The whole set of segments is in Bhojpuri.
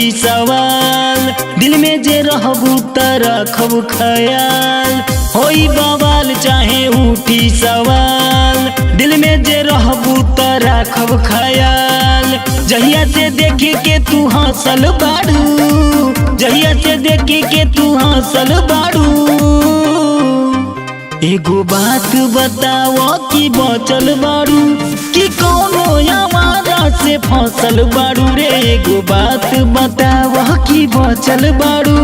उठी सवाल, दिल में जे रहबू त रखब ख्याल। होई बवाल चाहे उठी सवाल, दिल में जे रहबू त रखब ख्याल। जहिया से देखे के तू हंसल बाड़ू, जहिया से देखे के तू हंसल बाड़ू। एगो बात बताओ कि बचल बाड़ू कि कोनो आवारा से फसल बाड़ू रे। एगो बात बताओ कि बचल बाड़ू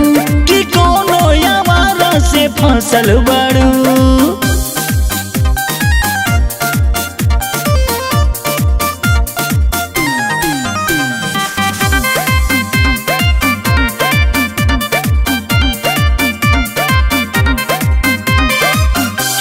कि कोनो आवारा से फसल बाड़ू।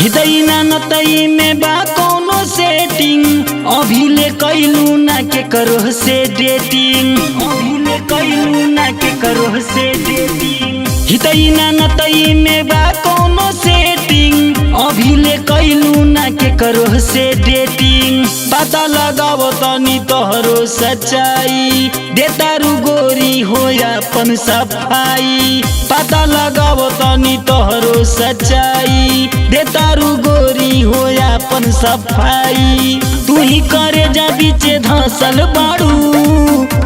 हितई ना नतई में बा कोनो सेटिंग, अभी ले कैलू ना के करो से डेटिंग, अभी ले कैलू ना के करो से डेटिंग। हितई ना नतई में बा कोनो सेटिंग, अभी ले कैलू ना के करो से डेटिंग। पता लगाव तनी तोहरो सच्चाई, देतारू गोरी हो अपन सफाई। पता लगाव तनी तोहरो सच्चाई, देतारू गोरी हो अपन सफाई। तू ही करे जा बीचे धसल बाड़ू,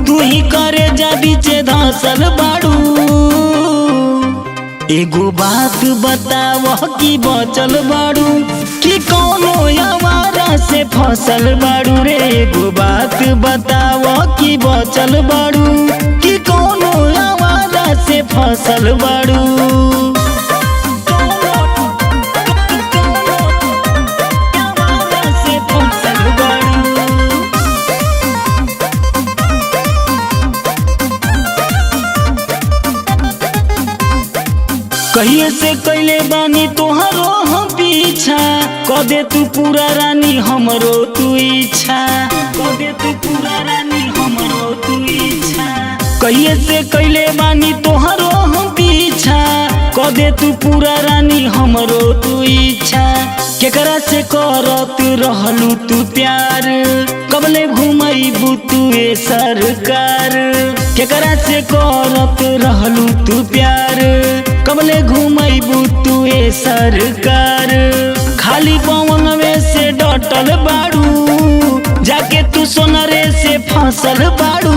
तू ही करे जा बीचे धसल बाड़ू। एगो बात बताव कि बचल बाड़ू कि कोनो आवारा से फसल बाड़ू रे। एगो बात बताव कि बचल बाड़ू कि कोनो आवारा से फसल बाड़ू। कहिए से कैले बानी तोहरो हम पीछा, कदे तू पूरा रानी हमरो तू इच्छा, कदे तू पूरा रानी हमरो तू इच्छा। कहिए से कैले बानी तोहरो हम पीछा, कदे तू पूरा रानी हमरो तू इच्छा। केकरा से करत रहलू तू प्यार, कबले घुमैबू तू ए सरकार। केकरा से करत रहलू तू प्यार, कबले घुमैबू तू ए सरकार। खाली पवनवे से डटल बाड़ू, जाके तू सोनरे से फसल बाड़ू।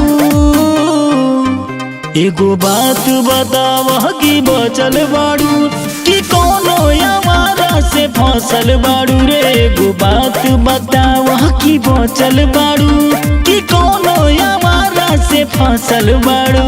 एगो बात बताव कि बचल बाड़ू कि कोनो आवारा से फसल बाड़ू रे। एगो बात बताव कि बचल बाड़ू कि कोनो आवारा से फसल बाड़ू।